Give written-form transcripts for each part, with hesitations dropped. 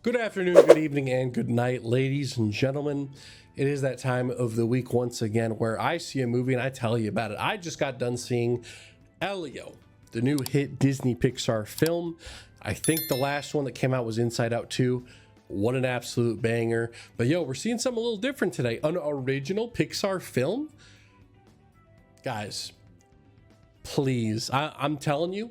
Good afternoon, good evening, and good night, ladies and gentlemen. It is that time of the week once again where I see a movie and I tell you about it. I just got done seeing Elio, the new hit Disney Pixar film. I think the last one that came out was Inside Out 2. What an absolute banger. But yo, we're seeing something a little different today. An original Pixar film? Guys, please, I'm telling you,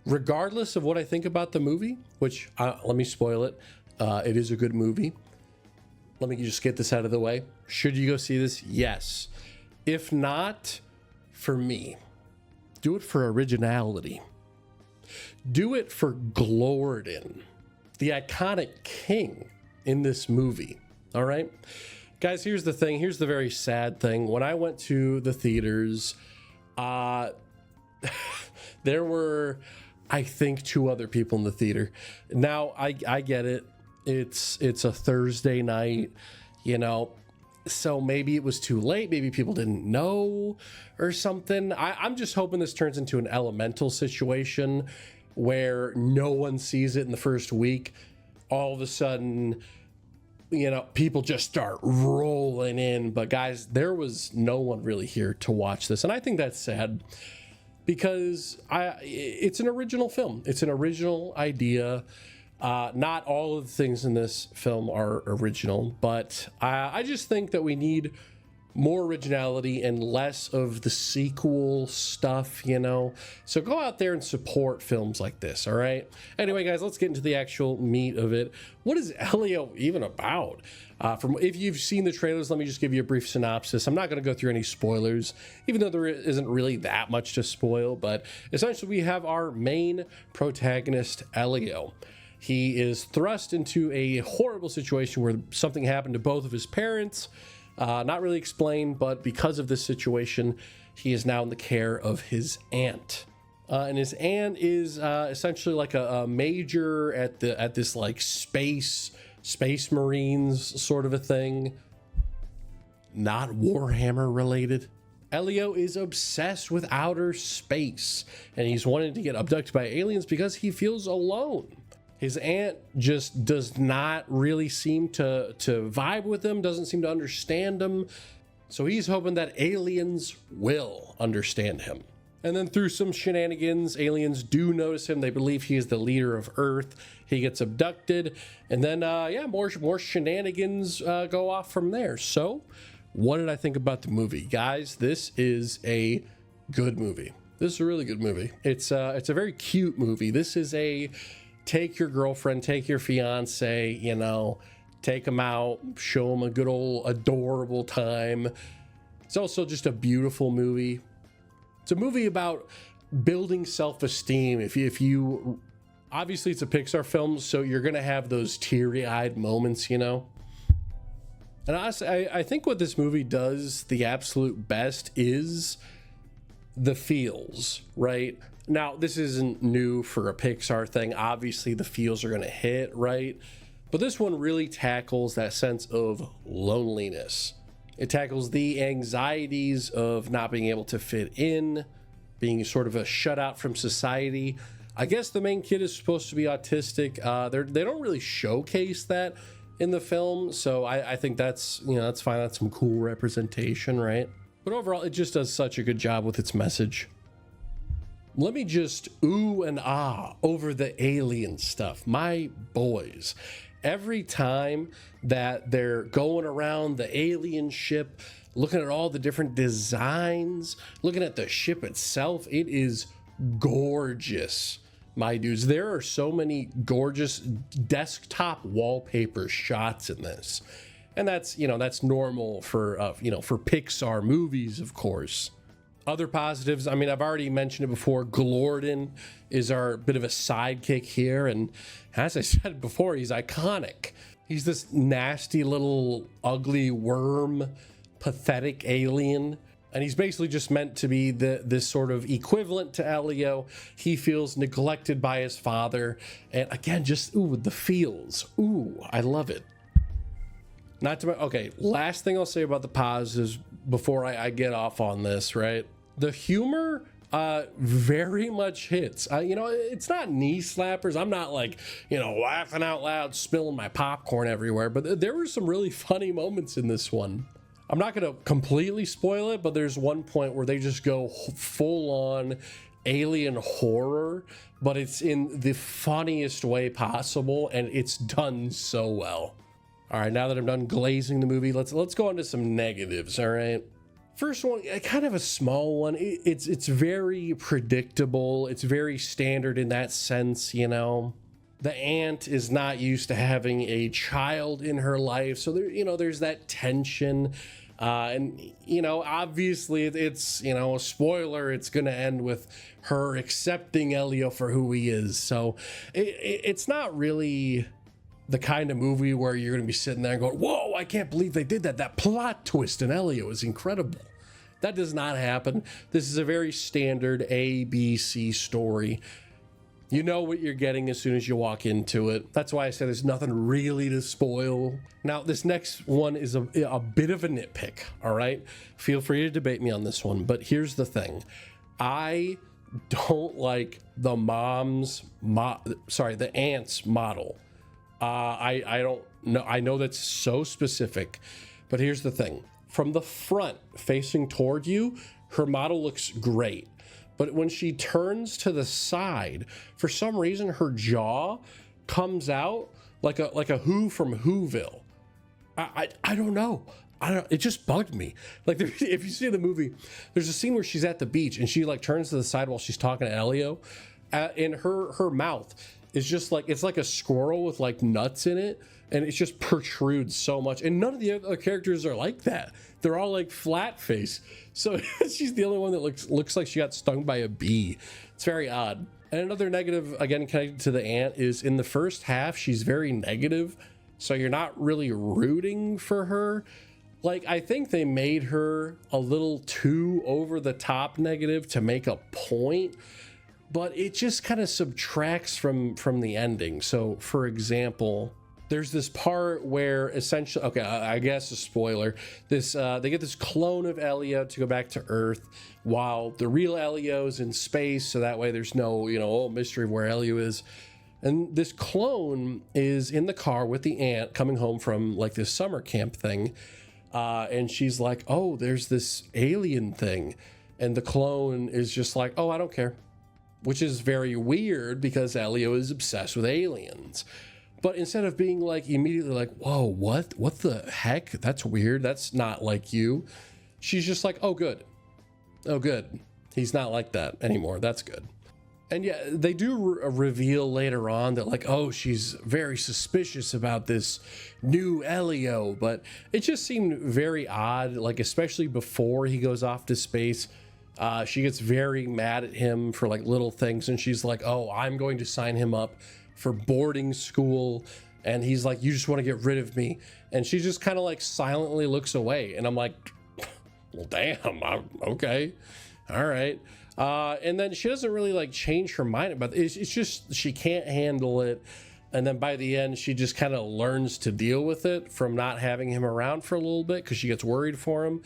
regardless of what I think about the movie, which let me spoil it. It is a good movie. Let me just get this out of the way. Should you go see this? Yes. If not, for me, do it for originality. Do it for Glorden, the iconic king in this movie. All right, guys, here's the thing. Here's the very sad thing. When I went to the theaters, there were, I think, 2 other people in the theater. Now, I get it. It's a Thursday night, you know, so maybe it was too late. Maybe people didn't know or something. I'm just hoping this turns into an Elemental situation where no one sees it in the first week. All of a sudden, you know, people just start rolling in. But guys, there was no one really here to watch this. And I think that's sad because it's an original film. It's an original idea. Not all of the things in this film are original, but I just think that we need more originality and less of the sequel stuff, you know? So go out there and support films like this, all right? Anyway, guys, let's get into the actual meat of it. What is Elio even about? If you've seen the trailers, let me just give you a brief synopsis. I'm not going to go through any spoilers, even though there isn't really that much to spoil, but essentially we have our main protagonist, Elio. He is thrust into a horrible situation where something happened to both of his parents. Not really explained, but because of this situation, he is now in the care of his aunt. And his aunt is essentially like a major at this like space Marines sort of a thing. Not Warhammer related. Elio is obsessed with outer space, and he's wanting to get abducted by aliens because he feels alone. His aunt just does not really seem to vibe with him, doesn't seem to understand him. So he's hoping that aliens will understand him. And then through some shenanigans, aliens do notice him. They believe he is the leader of Earth. He gets abducted. And then, more shenanigans go off from there. So what did I think about the movie? Guys, this is a good movie. This is a really good movie. It's a very cute movie. This is a take your girlfriend, take your fiance, you know, take them out, show them a good old adorable time. It's also just a beautiful movie. It's a movie about building self-esteem. If you obviously it's a Pixar film, so you're gonna have those teary-eyed moments, you know. And honestly, I think what this movie does the absolute best is the feels, right? Now, this isn't new for a Pixar thing. Obviously, the feels are going to hit, right? But this one really tackles that sense of loneliness. It tackles the anxieties of not being able to fit in, being sort of a shutout from society. I guess the main kid is supposed to be autistic. They don't really showcase that in the film, so I think that's, you know, that's fine. That's some cool representation, right? But overall, it just does such a good job with its message. Let me just ooh and ah over the alien stuff. My boys, every time that they're going around the alien ship, looking at all the different designs, looking at the ship itself, it is gorgeous, my dudes. There are so many gorgeous desktop wallpaper shots in this. And that's, you know, that's normal for, for Pixar movies, of course. Other positives, I mean, I've already mentioned it before. Glorden is our bit of a sidekick here. And as I said before, he's iconic. He's this nasty little ugly worm, pathetic alien. And he's basically just meant to be this sort of equivalent to Elio. He feels neglected by his father. And again, just, ooh, the feels. Ooh, I love it. Okay, last thing I'll say about the positives before I get off on this, right? The humor Very much hits. You know, it's not knee slappers. I'm not like, you know, laughing out loud, spilling my popcorn everywhere, but there were some really funny moments in this one. I'm not going to completely spoil it, but there's one point where they just go full on alien horror, but it's in the funniest way possible, and it's done so well. All right, now that I'm done glazing the movie, let's go on to some negatives. All right. First one, kind of a small one. It's very predictable. It's very standard in that sense, you know. The aunt is not used to having a child in her life, so there, you know, there's that tension. And you know, obviously it's, you know, a spoiler, it's gonna end with her accepting Elio for who he is. So it's not really the kind of movie where you're gonna be sitting there and going, whoa, I can't believe they did that. That plot twist in Elio is incredible. That does not happen. This is a very standard ABC story. You know what you're getting as soon as you walk into it. That's why I said there's nothing really to spoil. Now, this next one is a bit of a nitpick, all right? Feel free to debate me on this one, but here's the thing. I don't like the the aunt's model. I don't know. I know that's so specific, but here's the thing. From the front facing toward you, her model looks great. But when she turns to the side, for some reason, her jaw comes out like a Who from Whoville. I don't know. It just bugged me. Like, if you see the movie, there's a scene where she's at the beach and she like turns to the side while she's talking to Elio, and her mouth is just like, it's like a squirrel with like nuts in it, and it just protrudes so much. And none of the other characters are like that. They're all like flat face. So she's the only one that looks like she got stung by a bee. It's very odd. And another negative, again, connected to the aunt, is in the first half, she's very negative. So you're not really rooting for her. Like, I think they made her a little too over the top negative to make a point, but it just kind of subtracts from the ending. So for example, there's this part where essentially, okay, I guess a spoiler, they get this clone of Elio to go back to Earth while the real Elio's in space, so that way there's no, you know, mystery of where Elio is. And this clone is in the car with the aunt coming home from like this summer camp thing, and she's like, oh, there's this alien thing, and the clone is just like, oh, I don't care, which is very weird because Elio is obsessed with aliens. But instead of being like immediately like, whoa, what the heck? That's weird. That's not like you. She's just like, oh, good. Oh, good. He's not like that anymore. That's good. And yeah, they do reveal later on that like, oh, she's very suspicious about this new Elio, but it just seemed very odd. Like, especially before he goes off to space, she gets very mad at him for like little things. And she's like, oh, I'm going to sign him up for boarding school, and he's like, you just want to get rid of me. And she just kind of like silently looks away, and I'm like, well, damn, okay, all right. And then she doesn't really like change her mind about it. It's just she can't handle it, and then by the end she just kind of learns to deal with it from not having him around for a little bit because she gets worried for him.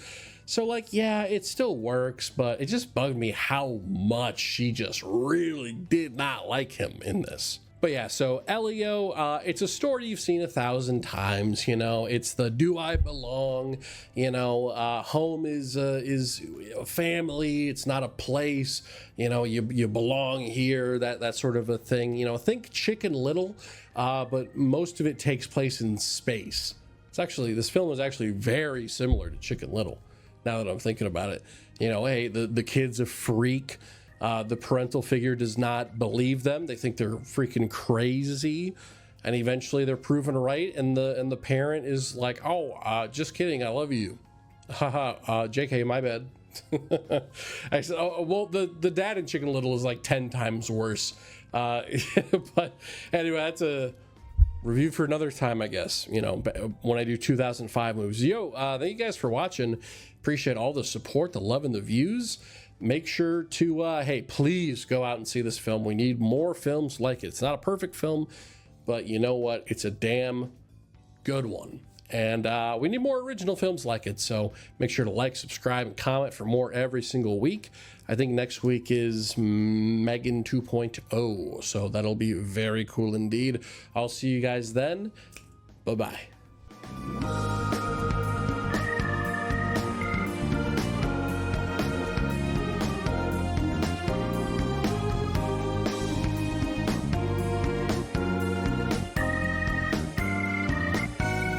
So like, yeah, it still works, but it just bugged me how much she just really did not like him in this. But yeah, so Elio, it's a story you've seen 1,000 times, you know. It's the do I belong, you know, home is a family, it's not a place, you know, you belong here, that sort of a thing, you know. Think Chicken Little, but most of it takes place in space. This film is actually very similar to Chicken Little, now that I'm thinking about it. You know, hey, the kid's a freak. The parental figure does not believe them. They think they're freaking crazy, and eventually they're proven right. And the parent is like, "Oh, just kidding. I love you." Haha. JK, my bad. I said, "Oh, well, the dad in Chicken Little is like 10 times worse." But anyway, that's a review for another time, I guess. You know, when I do 2005 movies. Yo, thank you guys for watching. Appreciate all the support, the love, and the views. Make sure to, hey, please go out and see this film. We need more films like it. It's not a perfect film, but you know what? It's a damn good one. And we need more original films like it. So make sure to like, subscribe, and comment for more every single week. I think next week is Megan 2.0. So that'll be very cool indeed. I'll see you guys then. Bye-bye.